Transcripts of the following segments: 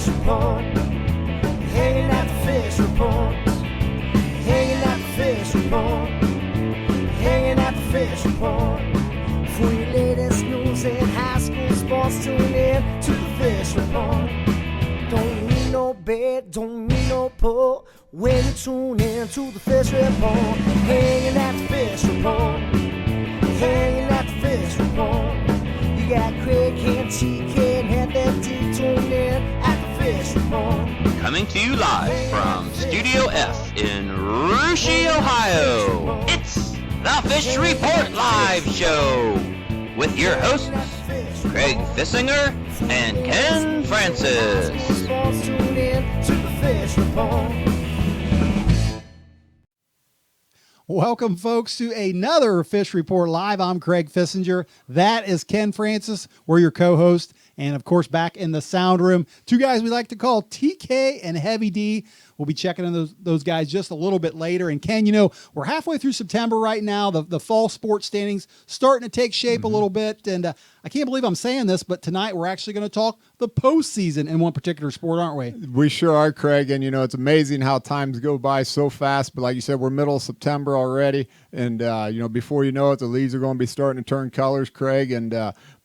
fish report. Hanging at the fish report. Hanging at the fish report. Hanging at the fish report. For your latest news and high school sports, tune in to the fish report. Don't need no bed, don't need no pull. When you tune in to the fish report. Hanging at the fish report. Hanging at the fish report. You got Craig and TK and Heather D. Tune in at the fish report. Coming to you live from Studio F in Russia, Ohio. It's the Fish Report Live Show with your hosts, Craig Fissinger and Ken Francis. Tune in to the fish report. Welcome, folks, to another Fish Report Live. I'm Craig Fissinger. That is Ken Francis. We're your co-host. And, of course, back in the sound room, two guys we like to call TK and Heavy D. We'll be checking on those guys just a little bit later. And, Ken, you know, we're halfway through September right now. The fall sports standings starting to take shape a little bit. And I can't believe I'm saying this, but tonight we're actually going to talk the postseason in one particular sport, aren't we? We sure are, Craig. And, you know, it's amazing how times go by so fast. But like you said, we're middle of September already. And, you know, before you know it, the leaves are going to be starting to turn colors, Craig. And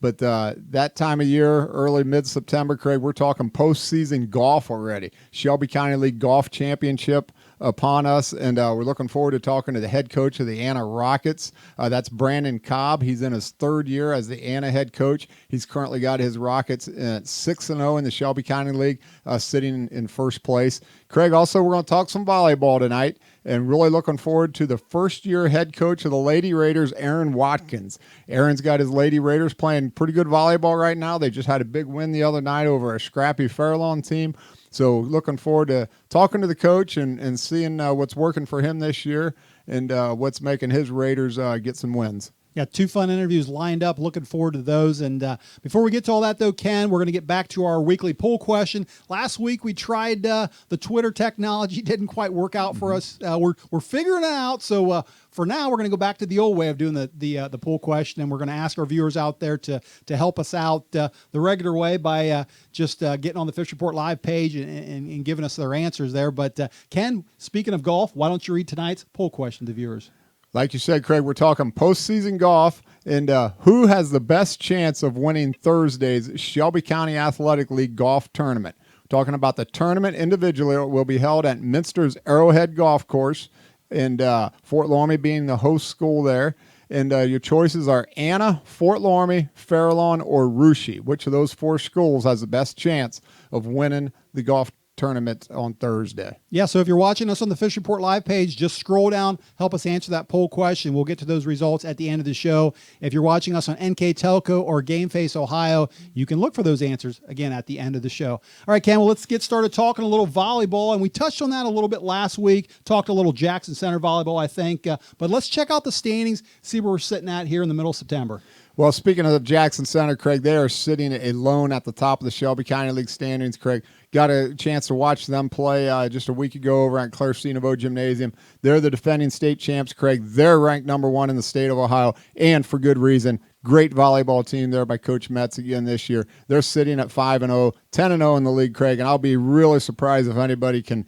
But that time of year, early mid-September, Craig, we're talking postseason golf already. Shelby County League Golf Championship upon us, and we're looking forward to talking to the head coach of the Anna Rockets. That's Brandon Cobb. He's in his third year as the Anna head coach. He's currently got his Rockets at 6-0 in the Shelby County League, sitting in first place. Craig, also, we're going to talk some volleyball tonight, and really looking forward to the first-year head coach of the Lady Raiders, Aaron Watkins. Aaron's got his Lady Raiders playing pretty good volleyball right now. They just had a big win the other night over a scrappy Fairlawn team. So looking forward to talking to the coach and seeing what's working for him this year and what's making his Raiders get some wins. Yeah, two fun interviews lined up. Looking forward to those. And before we get to all that, though, Ken, we're going to get back to our weekly poll question. Last week we tried the Twitter technology. Didn't quite work out for us. We're figuring it out. So for now, we're going to go back to the old way of doing the poll question, and we're going to ask our viewers out there to help us out the regular way by just getting on the Fish Report Live page and giving us their answers there. But Ken, speaking of golf, why don't you read tonight's poll question to viewers? Like you said, Craig, we're talking postseason golf, and who has the best chance of winning Thursday's Shelby County Athletic League golf tournament? We're talking about the tournament individually. It will be held at Minster's Arrowhead Golf Course, and Fort Loramie being the host school there. And your choices are Anna, Fort Loramie, Fairlawn, or Russia. Which of those four schools has the best chance of winning the golf tournament on Thursday? Yeah, so if you're watching us on the Fish Report Live page, just scroll down, help us answer that poll question. We'll get to those results at the end of the show. If you're watching us on NK Telco or Game Face Ohio, you can look for those answers, again, at the end of the show. All right, Ken, well, let's get started talking a little volleyball, and we touched on that a little bit last week, talked a little Jackson Center volleyball, I think, but let's check out the standings, see where we're sitting at here in the middle of September. Well, speaking of the Jackson Center, Craig, they are sitting alone at the top of the Shelby County League standings, Craig. Got a chance to watch them play just a week ago over at Claire Cinevo Gymnasium. They're the defending state champs, Craig. They're ranked number one in the state of Ohio, and for good reason. Great volleyball team there by Coach Metz again this year. They're sitting at 5-0, 10-0 in the league, Craig, and I'll be really surprised if anybody can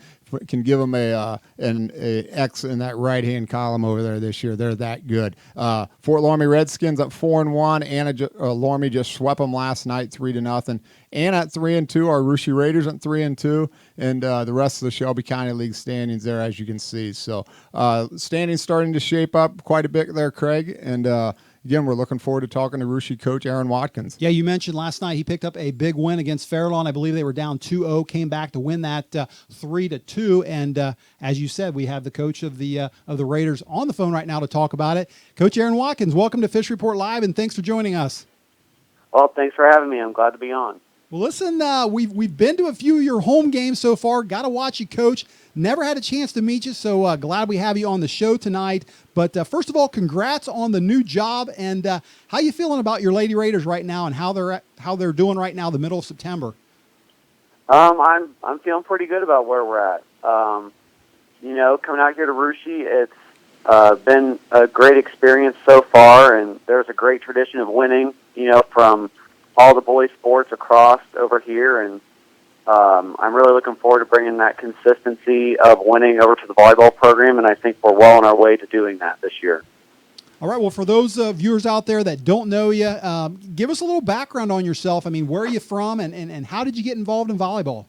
give them an X in that right-hand column over there this year. They're that good. Fort Loramie Redskins at 4-1. Anna Loramie just swept them last night 3-0. Anna at 3-2. Our Russia Raiders at 3-2, and the rest of the Shelby County League standings there, as you can see. So standings starting to shape up quite a bit there, Craig, and again, we're looking forward to talking to Russia coach Aaron Watkins. Yeah, you mentioned last night he picked up a big win against Fairlawn. I believe they were down 2-0, came back to win that 3-2. And as you said, we have the coach of the Raiders on the phone right now to talk about it. Coach Aaron Watkins, welcome to Fish Report Live, and thanks for joining us. Well, thanks for having me. I'm glad to be on. Well, listen, we've been to a few of your home games so far. Got to watch you, Coach. Never had a chance to meet you, so glad we have you on the show tonight. But first of all, congrats on the new job, and how you feeling about your Lady Raiders right now and how they're doing right now, the middle of September? I'm feeling pretty good about where we're at. You know, coming out here to Russia, it's been a great experience so far, and there's a great tradition of winning. You know, from all the boys' sports across over here, and I'm really looking forward to bringing that consistency of winning over to the volleyball program, and I think we're well on our way to doing that this year. All right. Well, for those viewers out there that don't know you, give us a little background on yourself. I mean, where are you from, and how did you get involved in volleyball?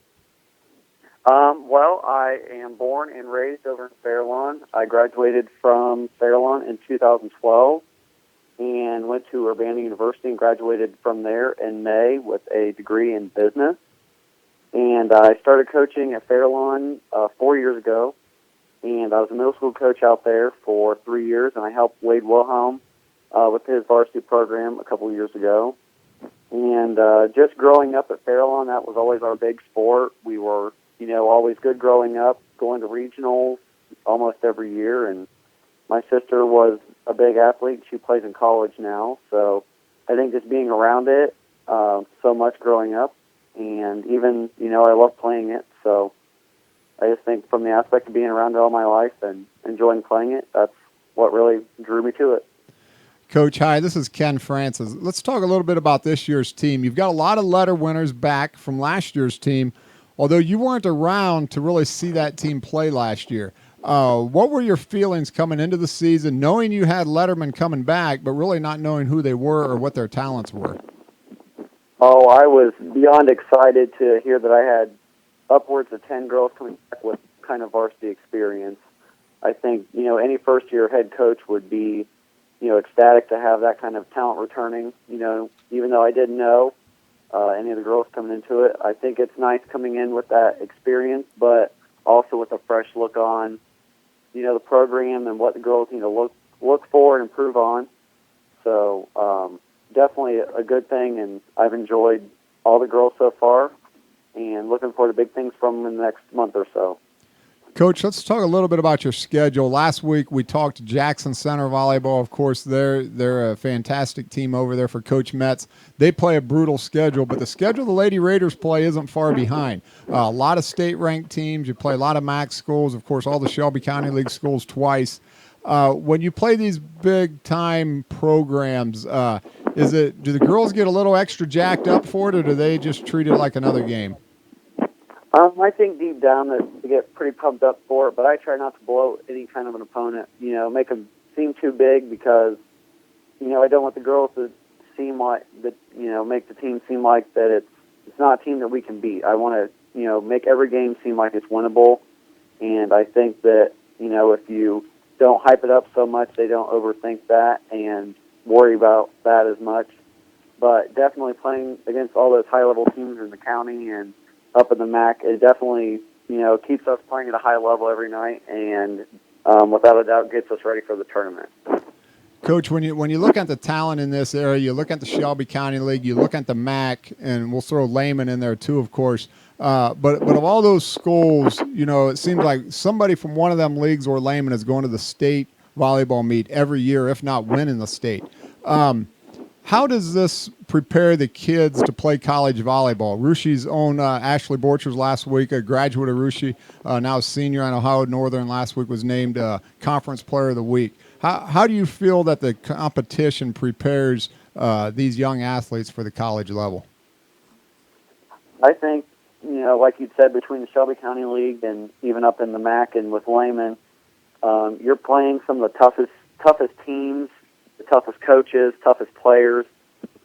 Well, I am born and raised over in Fairlawn. I graduated from Fairlawn in 2012 and went to Urbana University and graduated from there in May with a degree in business. And I started coaching at Fairlawn 4 years ago, and I was a middle school coach out there for 3 years, and I helped Wade Wilhelm with his varsity program a couple of years ago. And just growing up at Fairlawn, that was always our big sport. We were, always good growing up, going to regionals almost every year. And my sister was a big athlete. She plays in college now. So I think just being around it so much growing up, and even, I love playing it. So I just think from the aspect of being around it all my life and enjoying playing it, that's what really drew me to it. Coach, hi, this is Ken Francis. Let's talk a little bit about this year's team. You've got a lot of letter winners back from last year's team, although you weren't around to really see that team play last year. What were your feelings coming into the season, knowing you had lettermen coming back, but really not knowing who they were or what their talents were? Oh, I was beyond excited to hear that I had upwards of 10 girls coming back with kind of varsity experience. I think, any first-year head coach would be, ecstatic to have that kind of talent returning. Even though I didn't know any of the girls coming into it, I think it's nice coming in with that experience, but also with a fresh look on, the program and what the girls need to look for and improve on. So definitely a good thing, and I've enjoyed all the girls so far, and looking forward to big things from them in the next month or so. Coach, let's talk a little bit about your schedule. Last week we talked to Jackson Center Volleyball. Of course, they're a fantastic team over there for Coach Metz. They play a brutal schedule, but the schedule the Lady Raiders play isn't far behind. A lot of state-ranked teams. You play a lot of MAC schools. Of course, all the Shelby County League schools twice. When you play these big-time programs, do the girls get a little extra jacked up for it, or do they just treat it like another game? I think deep down that they get pretty pumped up for it, but I try not to blow any kind of an opponent, make them seem too big, because, I don't want the girls to seem like that, make the team seem like that it's not a team that we can beat. I want to, make every game seem like it's winnable, and I think that, if you don't hype it up so much, they don't overthink that and worry about that as much. But definitely playing against all those high-level teams in the county and up in the MAC, it definitely, keeps us playing at a high level every night, and without a doubt gets us ready for the tournament. Coach, when you look at the talent in this area, you look at the Shelby County League, you look at the MAC, and we'll throw Lehman in there too, of course. But of all those schools, it seems like somebody from one of them leagues or Lehman is going to the state volleyball meet every year, if not winning the state. How does this prepare the kids to play college volleyball? Rushie's own Ashley Borchers last week, a graduate of Rushie, now a senior on Ohio Northern, last week was named Conference Player of the Week. How do you feel that the competition prepares these young athletes for the college level? I think, like you said, between the Shelby County League and even up in the MAC and with Lehman, you're playing some of the toughest teams, the toughest coaches, toughest players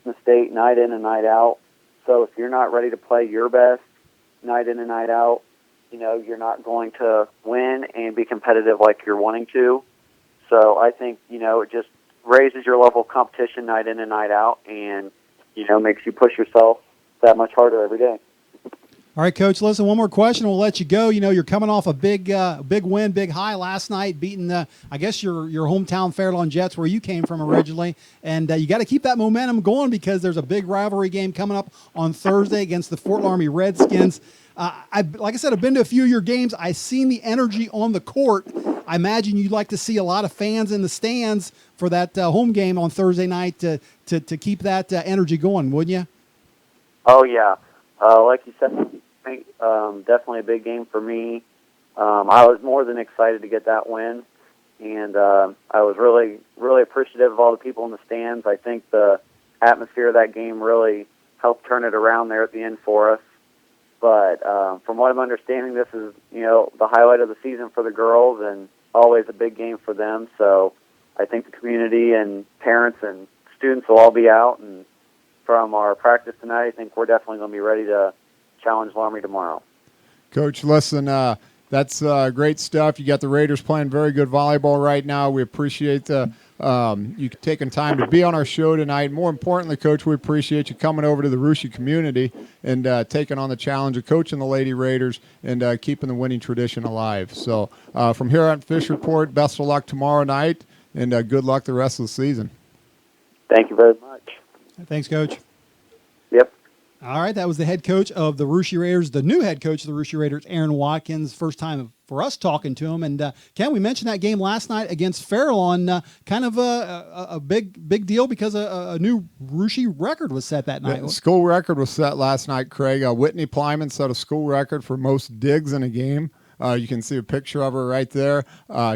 in the state, night in and night out. So if you're not ready to play your best night in and night out, you're not going to win and be competitive like you're wanting to. So I think, it just raises your level of competition night in and night out, and, makes you push yourself that much harder every day. All right, Coach, listen, one more question. We'll let you go. You're coming off a big win, big high last night, beating, I guess, your hometown Fairlawn Jets, where you came from originally. And you got to keep that momentum going, because there's a big rivalry game coming up on Thursday against the Fort Laramie Redskins. Like I said, I've been to a few of your games. I've seen the energy on the court. I imagine you'd like to see a lot of fans in the stands for that home game on Thursday night to keep that energy going, wouldn't you? Oh, yeah. Like you said, definitely a big game for me. I was more than excited to get that win, and I was really, really appreciative of all the people in the stands. I think the atmosphere of that game really helped turn it around there at the end for us. But from what I'm understanding, this is, the highlight of the season for the girls and always a big game for them. So I think the community and parents and students will all be out. And from our practice tonight, I think we're definitely going to be ready to challenge Laramie tomorrow. Coach, listen, that's great stuff. You got the Raiders playing very good volleyball right now. We appreciate you taking time to be on our show tonight. More importantly, Coach, we appreciate you coming over to the Russia community and taking on the challenge of coaching the Lady Raiders and keeping the winning tradition alive. So from here on Fish Report, best of luck tomorrow night, and good luck the rest of the season. Thank you very much. Thanks, Coach. Yep. All right, that was the head coach of the Russia Raiders, the new head coach of the Russia Raiders, Aaron Watkins. First time for us talking to him. And Ken, we mentioned that game last night against Fairlawn, kind of a big deal because a new Russia record was set that night. The school record was set last night, Craig. Whitney Plyman set a school record for most digs in a game. You can see a picture of her right there.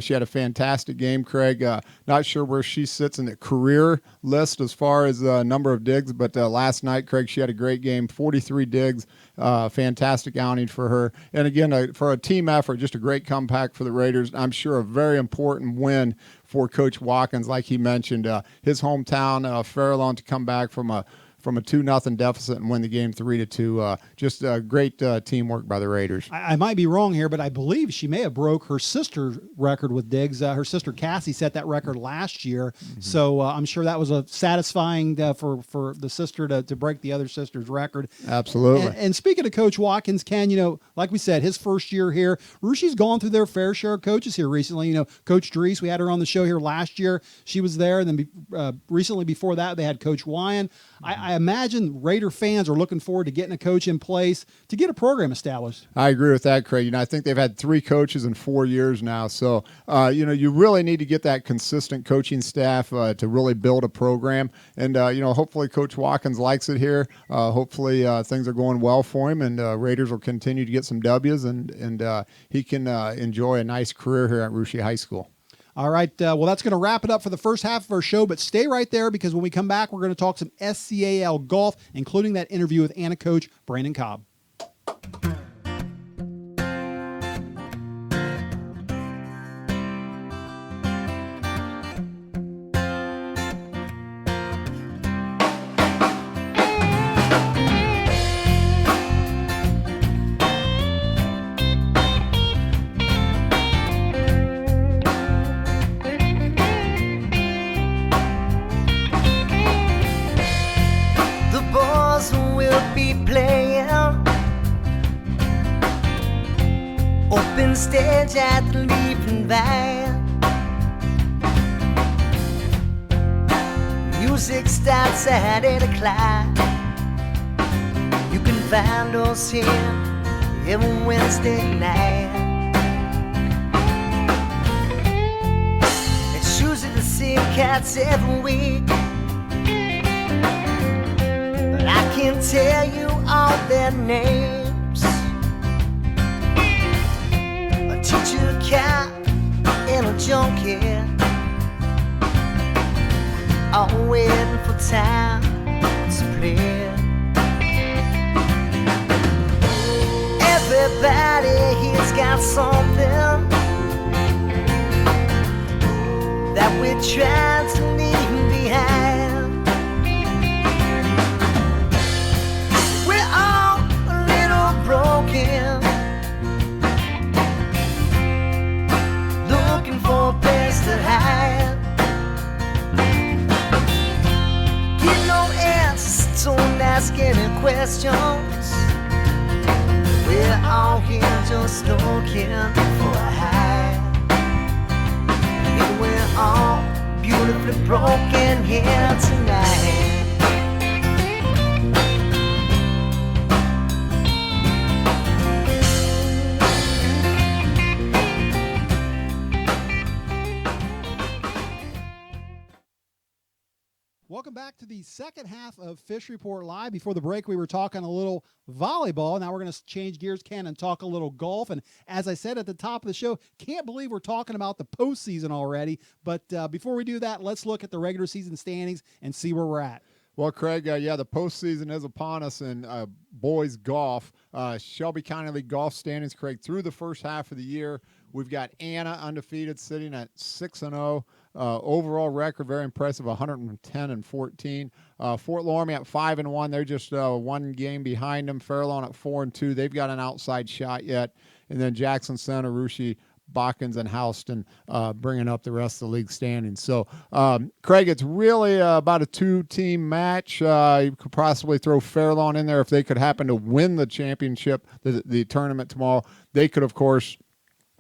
She had a fantastic game, Craig. Not sure where she sits in the career list as far as number of digs, but last night, Craig, she had a great game, 43 digs, fantastic outing for her. And again, for a team effort, just a great comeback for the Raiders. I'm sure a very important win for Coach Watkins, like he mentioned. His hometown, Fairlawn, to come back from a 2-0 deficit and win the game 3-2. Just great teamwork by the Raiders. I might be wrong here, but I believe she may have broke her sister's record with digs. Her sister Cassie set that record last year, so I'm sure that was a satisfying for the sister to break the other sister's record. Absolutely. And speaking of Coach Watkins, Ken, like we said, his first year here, Russia's gone through their fair share of coaches here recently. Coach Dries, we had her on the show here last year. She was there, and then recently before that, they had Coach Wyan. I imagine Raider fans are looking forward to getting a coach in place to get a program established. I agree with that, Craig. I think they've had 3 coaches in 4 years now. So, you really need to get that consistent coaching staff to really build a program. And, hopefully Coach Watkins likes it here. Hopefully things are going well for him, and Raiders will continue to get some W's, and he can enjoy a nice career here at Russia High School. All right, well, that's going to wrap it up for the first half of our show, but stay right there because when we come back, we're going to talk some SCAL golf, including that interview with Anna coach Brandon Cobb. Stage at the leaving van. Music starts at 8 o'clock. You can find us here every Wednesday night. It's usually the same cats every week, but I can't tell you all their names. Teacher, cat, and a junkie, all waiting for time to play. Everybody here's got something that we're trying to leave behind. We're all a little broken, for a place to hide. Get no answers, don't ask any questions. We're all here just looking for a high. And we're all beautifully broken here tonight. Welcome back to the second half of Fish Report Live. Before the break, we were talking a little volleyball. Now we're going to change gears, Ken, and talk a little golf. And as I said at the top of the show, can't believe we're talking about the postseason already. But before we do that, let's look at the regular season standings and see where we're at. Well, Craig, yeah, the postseason is upon us in boys golf. Shelby County League golf standings, Craig, through the first half of the year. We've got Anna undefeated, sitting at 6-0. Overall record, very impressive, 110-14. Fort Loramie at 5-1. They're just one game behind them. Fairlawn at 4-2. They've got an outside shot yet. And then Jackson Center, Russia, Botkins, and Houston bringing up the rest of the league standings. So, Craig, it's really about a two-team match. You could possibly throw Fairlawn in there if they could happen to win the championship, the tournament tomorrow. They could, of course,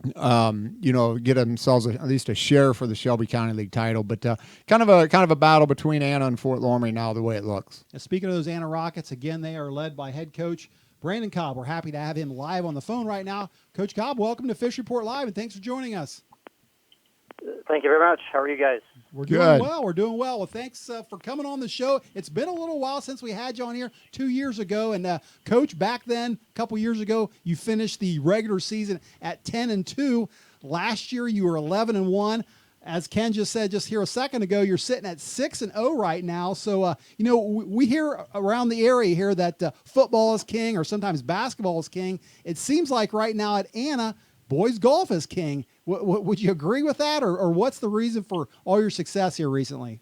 get themselves at least a share for the Shelby County League title. But kind of a battle between Anna and Fort Loramie now, the way it looks. And speaking of those Anna Rockets, again, they are led by head coach Brandon Cobb. We're happy to have him live on the phone right now. Coach Cobb, welcome to Fish Report Live, and thanks for joining us. Thank you very much. How are you guys? We're doing well. We're doing well. Well, thanks for coming on the show. It's been a little while since we had you on here 2 years ago. And, Coach, back then, a couple years ago, you finished the regular season at 10-2. Last year, you were 11-1. As Ken just said just here a second ago, you're sitting at 6-0 right now. So, we hear around the area here that football is king, or sometimes basketball is king. It seems like right now at Anna, boys golf is king. Would you agree with that, or what's the reason for all your success here recently?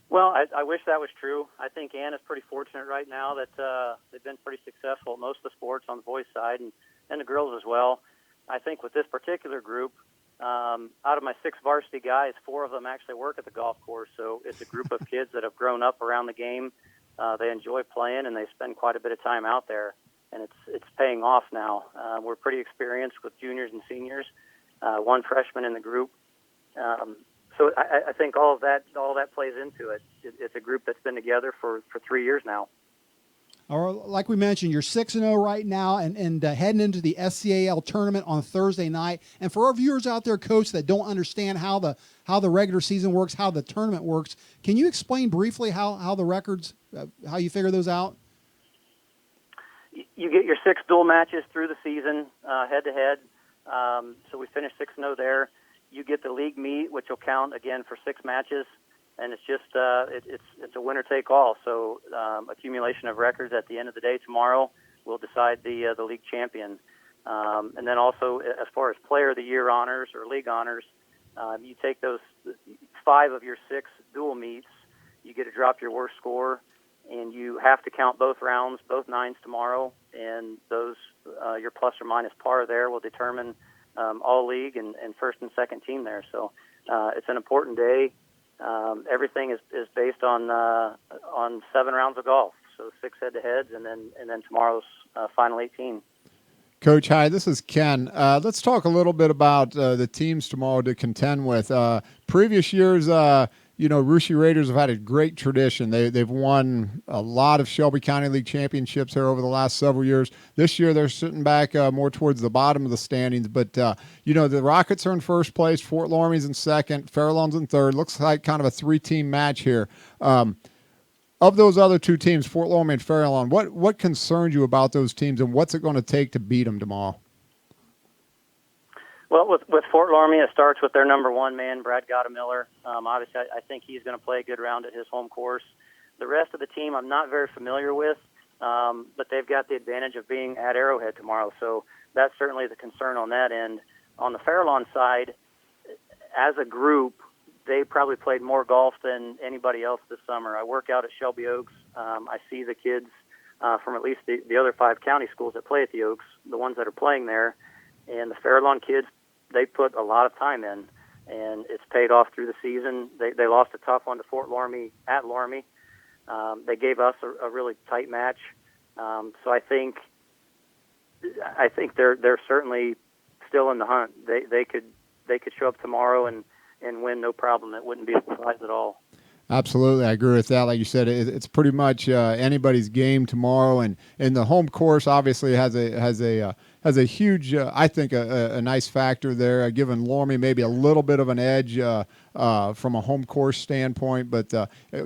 Well, I wish that was true. I think Anna's pretty fortunate right now that they've been pretty successful at most of the sports on the boys' side and the girls as well. I think with this particular group, out of my 6 varsity guys, 4 of them actually work at the golf course. So it's a group of kids that have grown up around the game. They enjoy playing, and they spend quite a bit of time out there. And it's paying off now. We're pretty experienced with juniors and seniors, 1 freshman in the group. So I think all that plays into it. It's a group that's been together for 3 years now. Or like we mentioned, you're 6-0 right now, and heading into the SCAL tournament on Thursday night. And for our viewers out there, Coach, that don't understand how the regular season works, how the tournament works, can you explain briefly how the records, how you figure those out? You get your 6 dual matches through the season, head-to-head. So we finished 6-0 there. You get the league meet, which will count again for 6 matches. And it's just it's a winner-take-all. So accumulation of records at the end of the day tomorrow will decide the league champion. And then also, as far as Player of the Year honors or league honors, you take those 5 of your 6 dual meets. You get to drop your worst score, and you have to count both rounds, both 9s tomorrow. And those your plus or minus par there will determine all league and first and second team there. So it's an important day. Everything is based on 7 rounds of golf, so 6 head-to-heads, and then tomorrow's final 18. Coach, hi, this is Ken. Let's talk a little bit about the teams tomorrow to contend with. Previous years, Russia Raiders have had a great tradition. They've won a lot of Shelby County League championships here over the last several years. This year, they're sitting back more towards the bottom of the standings. But, the Rockets are in first place. Fort Loramie's in second. Fairlawn's in third. Looks like kind of a 3-team match here. Of those other 2 teams, Fort Loramie and Fairlawn, what concerns you about those teams, and what's it going to take to beat them tomorrow? Well, with Fort Loramie, it starts with their number 1 man, Brad Gottamiller. Obviously, I think he's going to play a good round at his home course. The rest of the team I'm not very familiar with, but they've got the advantage of being at Arrowhead tomorrow. So that's certainly the concern on that end. On the Fairlawn side, as a group, they probably played more golf than anybody else this summer. I work out at Shelby Oaks. I see the kids from at least the other 5 county schools that play at the Oaks, the ones that are playing there. And the Fairlawn kids, they put a lot of time in, and it's paid off through the season. They lost a tough one to Fort Loramie at Loramie. They gave us a really tight match. So I think they're certainly still in the hunt. They could show up tomorrow and win no problem. It wouldn't be a surprise at all. Absolutely, I agree with that. Like you said, it's pretty much anybody's game tomorrow, and the home course obviously has a huge, I think, a nice factor there, giving Loramie maybe a little bit of an edge from a home course standpoint. But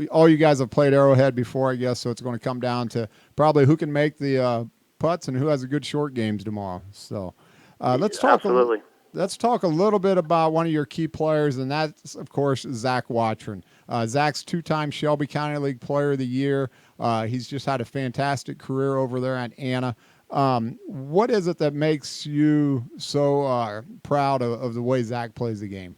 all you guys have played Arrowhead before, I guess, so it's going to come down to probably who can make the putts and who has a good short games tomorrow. So let's talk. Absolutely. let's talk a little bit about one of your key players, and that's, of course, Zach Watron. Zach's 2-time Shelby County League Player of the Year. He's just had a fantastic career over there at Anna. What is it that makes you so proud of the way Zach plays the game?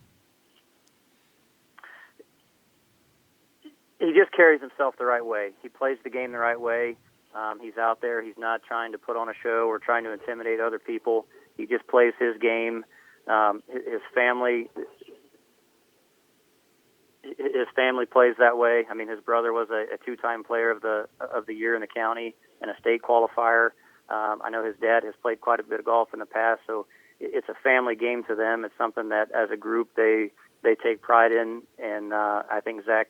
He just carries himself the right way. He plays the game the right way. He's out there. He's not trying to put on a show or trying to intimidate other people. He just plays his game. His family plays that way. I mean, his brother was a 2-time player of the year in the county and a state qualifier. I know his dad has played quite a bit of golf in the past, so it's a family game to them. It's something that, as a group, they take pride in, and I think Zach,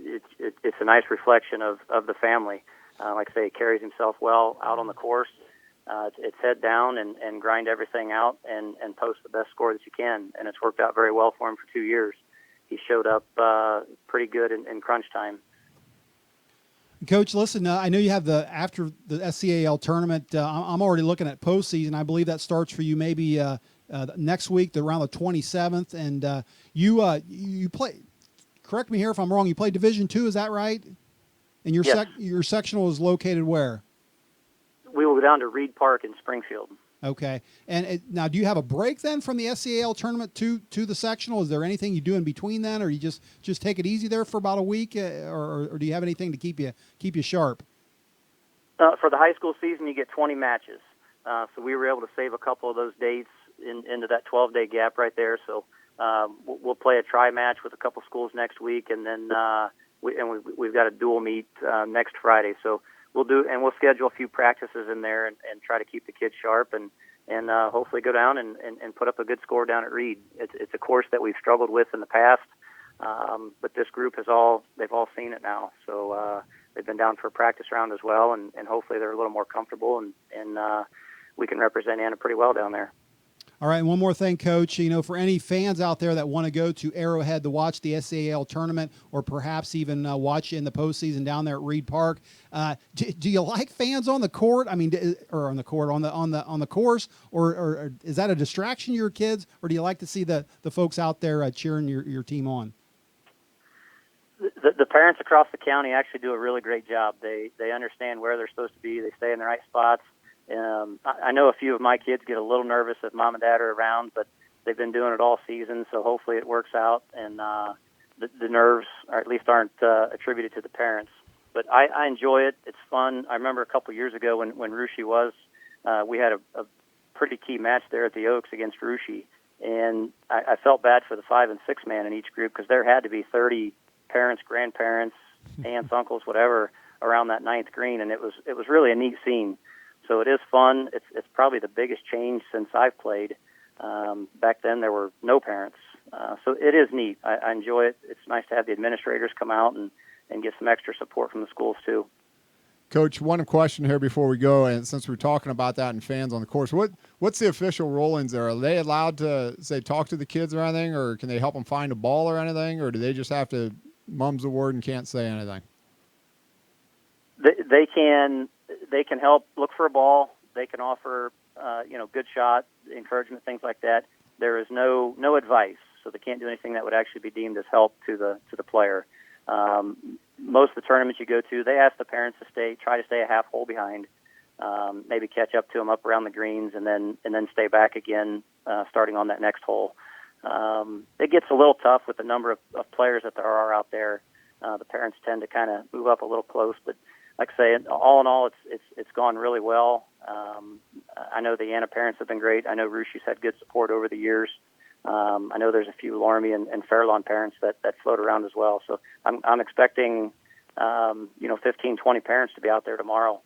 it's a nice reflection of the family. Like I say, he carries himself well out on the course. It's head down and grind everything out and post the best score that you can, and it's worked out very well for him for 2 years. He showed up pretty good in crunch time. Coach, listen, I know you have after the SCAL tournament. I'm already looking at postseason. I believe that starts for you maybe next week, around the 27th, and you play. Correct me here if I'm wrong. You play Division II, is that right? And your yes. Your sectional is located where? We will go down to Reed Park in Springfield. Okay. And now, do you have a break then from the SCAL tournament to the sectional? Is there anything you do in between then, or you just take it easy there for about a week, or do you have anything to keep you sharp? For the high school season, you get 20 matches. So we were able to save a couple of those dates into that 12-day gap right there. So we'll play a try match with a couple schools next week, and then we've got a dual meet next Friday. So we'll schedule a few practices in there and try to keep the kids sharp and hopefully go down and put up a good score down at Reed. It's a course that we've struggled with in the past, but this group they've all seen it now. So they've been down for a practice round as well, and hopefully they're a little more comfortable and we can represent Anna pretty well down there. All right, and one more thing, Coach. For any fans out there that want to go to Arrowhead to watch the SAL tournament, or perhaps even watch in the postseason down there at Reed Park, do you like fans on the court? I mean, or on the court on the course, or is that a distraction to your kids, or do you like to see the folks out there cheering your team on? The parents across the county actually do a really great job. They understand where they're supposed to be. They stay in the right spots. I know a few of my kids get a little nervous if mom and dad are around, but they've been doing it all season, so hopefully it works out, and the nerves, or at least aren't attributed to the parents. But I enjoy it. It's fun. I remember a couple years ago when Russia was, we had a pretty key match there at the Oaks against Russia, and I felt bad for the 5 and 6 man in each group because there had to be 30 parents, grandparents, aunts, uncles, whatever, around that 9th green, and it was really a neat scene. So it is fun. It's probably the biggest change since I've played. Back then there were no parents. So it is neat. I enjoy it. It's nice to have the administrators come out and get some extra support from the schools too. Coach, one question here before we go, and since we're talking about that and fans on the course, what's the official roll-ins there? Are they allowed to, say, talk to the kids or anything, or can they help them find a ball or anything, or do they just have to mum's the word and can't say anything? They can help look for a ball. They can offer, good shot, encouragement, things like that. There is no advice, so they can't do anything that would actually be deemed as help to the player. Most of the tournaments you go to, they ask the parents to try to stay a half hole behind, maybe catch up to them up around the greens, and then stay back again, starting on that next hole. It gets a little tough with the number of players that there are out there. The parents tend to kind of move up a little close, but like I say, all in all, it's gone really well. I know the Anna parents have been great. I know Rushia's had good support over the years. I know there's a few Laramie and Fairlawn parents that float around as well. So I'm expecting 15, 20 parents to be out there tomorrow.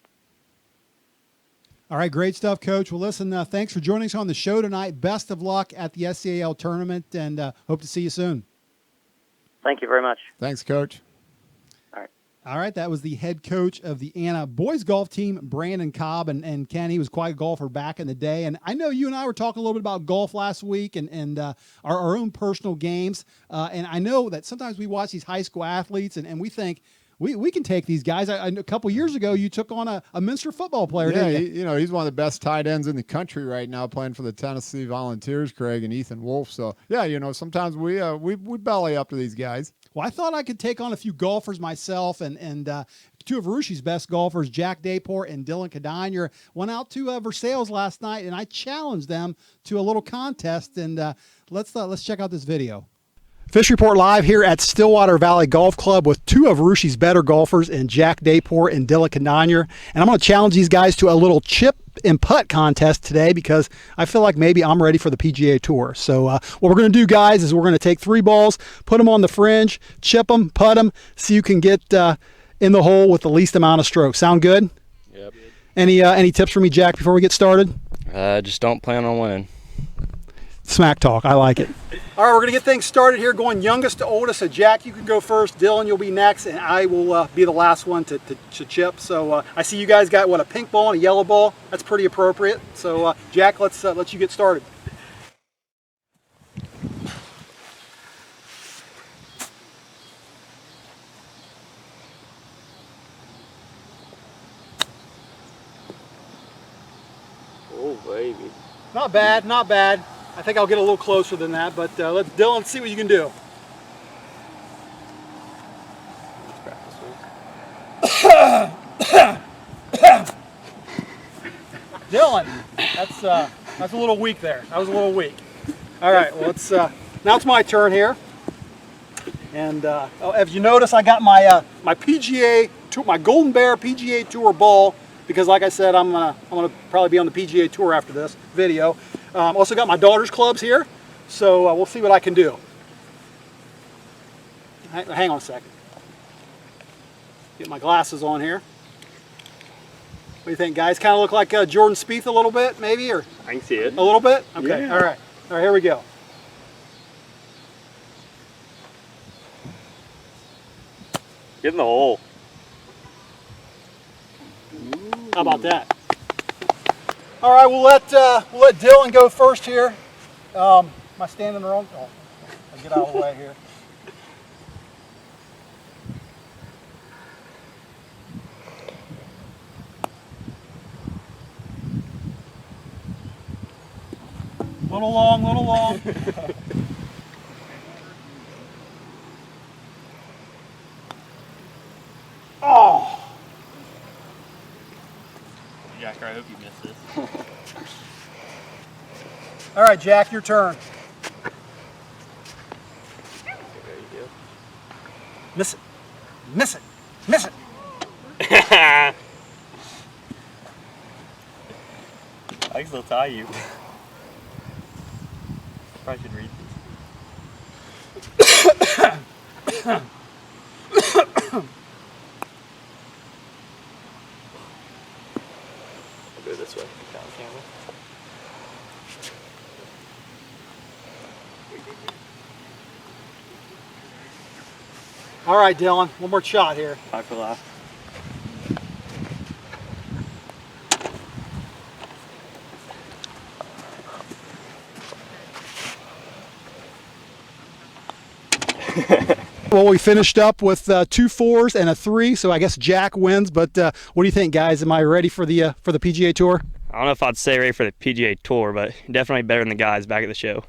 All right, great stuff, Coach. Well, listen, thanks for joining us on the show tonight. Best of luck at the SCAL tournament, and hope to see you soon. Thank you very much. Thanks, Coach. All right, that was the head coach of the Anna boys golf team, Brandon Cobb, and Ken, he was quite a golfer back in the day. And I know you and I were talking a little bit about golf last week and our own personal games. And I know that sometimes we watch these high school athletes and we think, we can take these guys. A couple years ago, you took on a Minster football player, Yeah, didn't you? he's one of the best tight ends in the country right now, playing for the Tennessee Volunteers, Craig, and Ethan Wolf. So, yeah, sometimes we belly up to these guys. Well, I thought I could take on a few golfers myself, and two of Rushi's best golfers, Jack Dayport and Dylan Cadiner, went out to Versailles last night, and I challenged them to a little contest. And let's check out this video. Fish Report Live here at Stillwater Valley Golf Club with two of Rushi's better golfers in Jack Dayport and Dylan Cadiner. And I'm going to challenge these guys to a little chip and putt contest today because I feel like maybe I'm ready for the PGA Tour. So what we're going to do, guys, is we're going to take 3 balls, put them on the fringe, chip them, putt them, so you can get in the hole with the least amount of strokes. Sound good? Yep. Any tips for me, Jack, before we get started? Just don't plan on winning. Smack talk. I like it. All right, we're going to get things started here, going youngest to oldest. So, Jack, you can go first. Dylan, you'll be next, and I will be the last one to chip. So, I see you guys got, a pink ball and a yellow ball. That's pretty appropriate. So, Jack, let's let you get started. Oh, baby. Not bad, not bad. I think I'll get a little closer than that, but let's, Dylan, see what you can do. Dylan, that's a little weak there. That was a little weak. All right, well, now it's my turn here. And as you notice, I got my my PGA Tour, my Golden Bear PGA Tour ball, because like I said, I'm gonna probably be on the PGA Tour after this video. Also got my daughter's clubs here, so we'll see what I can do. Hang on a second. Get my glasses on here. What do you think, guys? Kind of look like Jordan Spieth a little bit, maybe, or I can see it. a little bit. Okay, Yeah. all right, here we go. Get in the hole. How about that? All right, we'll let Dylan go first here. Am I standing wrong? Oh, I'll get out of the way here. Little long. Oh! Jack, I hope you missed this. All right, Jack, your turn. Miss it. Miss it. Miss it. I can still tie you. Probably should read this. I'll go this way. Down the camera. All right, Dylan, one more shot here. Tie for life. Well, we finished up with 2 4s and a 3, so I guess Jack wins. But what do you think, guys? Am I ready for the PGA Tour? I don't know if I'd say ready for the PGA Tour, but definitely better than the guys back at the show.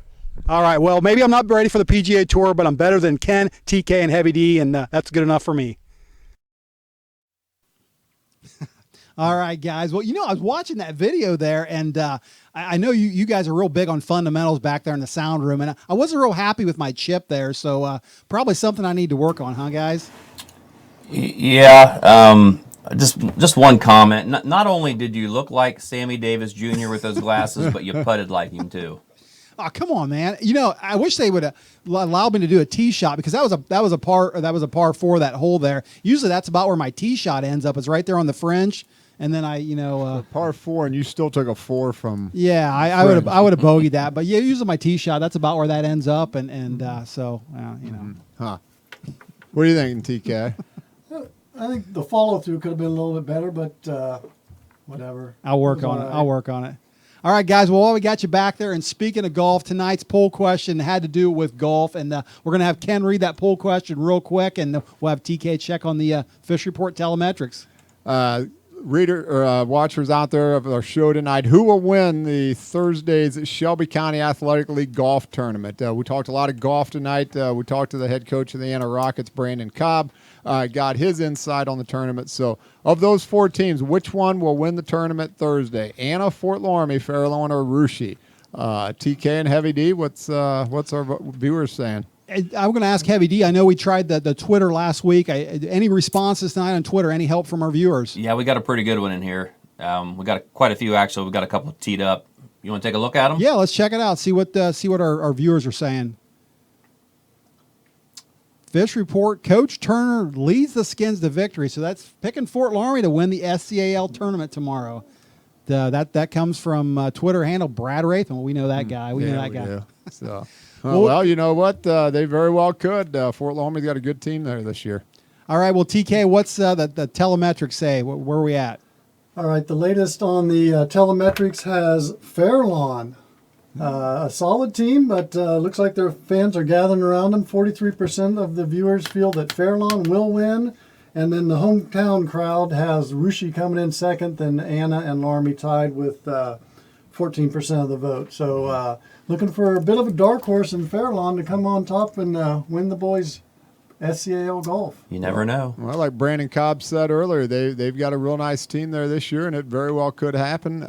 All right, well, maybe I'm not ready for the PGA Tour, but I'm better than Ken, TK, and Heavy D, and that's good enough for me. All right, guys. Well, I was watching that video there, and I know you guys are real big on fundamentals back there in the sound room, and I wasn't real happy with my chip there, so probably something I need to work on, huh, guys? Yeah. Just one comment. Not only did you look like Sammy Davis Jr. with those glasses, but you putted like him too. Oh, come on, man. I wish they would allow me to do a tee shot, because that was a par 4, that hole there. Usually that's about where my tee shot ends up. It's right there on the fringe. And then par 4, and you still took a 4 from. Yeah, I would have bogeyed that, but yeah, usually my tee shot, that's about where that ends up, and so. Huh. What are you thinking, TK? I think the follow through could have been a little bit better, but whatever. I'll work on it. All right, guys. Well, while we got you back there, and speaking of golf, tonight's poll question had to do with golf, and we're going to have Ken read that poll question real quick, and we'll have TK check on the Fish Report telemetrics. Reader or watchers out there of our show tonight, who will win the Thursday's Shelby County Athletic League golf tournament? We talked a lot of golf tonight. We talked to the head coach of the Anna Rockets, Brandon Cobb, got his insight on the tournament. So of those 4 teams, which one will win the tournament Thursday? Anna, Fort Loramie, Fairlawn, or Russia? TK and Heavy D, what's our viewers saying? I'm going to ask Heavy D. I know we tried the Twitter last week. Any responses tonight on Twitter? Any help from our viewers? Yeah, we got a pretty good one in here. We got quite a few, actually. We got a couple teed up. You want to take a look at them? Yeah, let's check it out. See what our viewers are saying. Fish Report, Coach Turner leads the Skins to victory. So that's picking Fort Loramie to win the SCAL tournament tomorrow. That comes from Twitter handle Brad Rathman. We know that guy. We know that guy. Do. So. Well, you know what? They very well could. Fort Loramie's got a good team there this year. All right. Well, TK, what's the telemetrics say? Where are we at? All right. The latest on the telemetrics has Fairlawn. A solid team, but looks like their fans are gathering around them. 43% of the viewers feel that Fairlawn will win. And then the hometown crowd has Russia coming in second, then Anna and Loramie tied with 14% of the vote. So looking for a bit of a dark horse in Fairlawn to come on top and win the boys' SCAL golf. You never know. Well, like Brandon Cobb said earlier, they've got a real nice team there this year, and it very well could happen.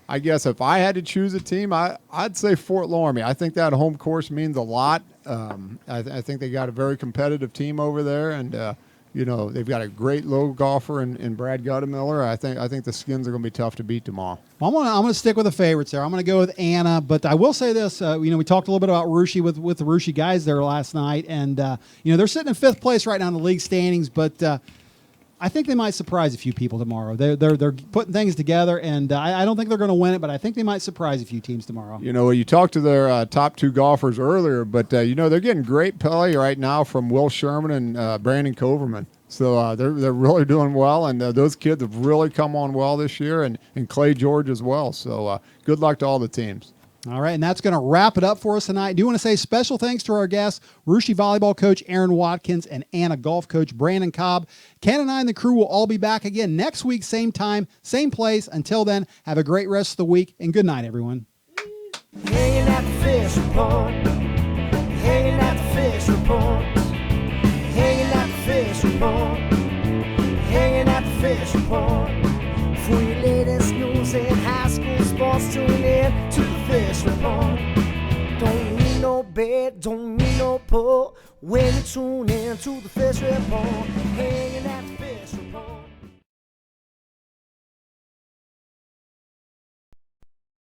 I guess if I had to choose a team, I'd say Fort Loramie. I think that home course means a lot. I think they got a very competitive team over there, and they've got a great low golfer in Brad Guttemiller. I think the Skins are going to be tough to beat tomorrow. Well, I'm going to stick with the favorites there. I'm going to go with Anna, but I will say this. We talked a little bit about Russia with the Russia guys there last night, and they're sitting in 5th place right now in the league standings, but I think they might surprise a few people tomorrow. They're putting things together, and I don't think they're going to win it, but I think they might surprise a few teams tomorrow. You talked to their top 2 golfers earlier, but they're getting great play right now from Will Sherman and Brandon Coverman. So they're really doing well, and those kids have really come on well this year, and Clay George as well. So good luck to all the teams. All right, and that's going to wrap it up for us tonight. I do want to say special thanks to our guests, Russia volleyball coach Aaron Watkins and Anna golf coach Brandon Cobb. Ken and I and the crew will all be back again next week, same time, same place. Until then, have a great rest of the week, and good night, everyone. Hanging at the Fish Report. Hanging at the Fish Report. Hanging at the Fish Report. Hanging at the Fish Report. For your latest news in high school sports, tune in to the Fish Report. Don't need no bed, don't need no pull. When you tune in to the Fish Report, hanging at the Fish Report.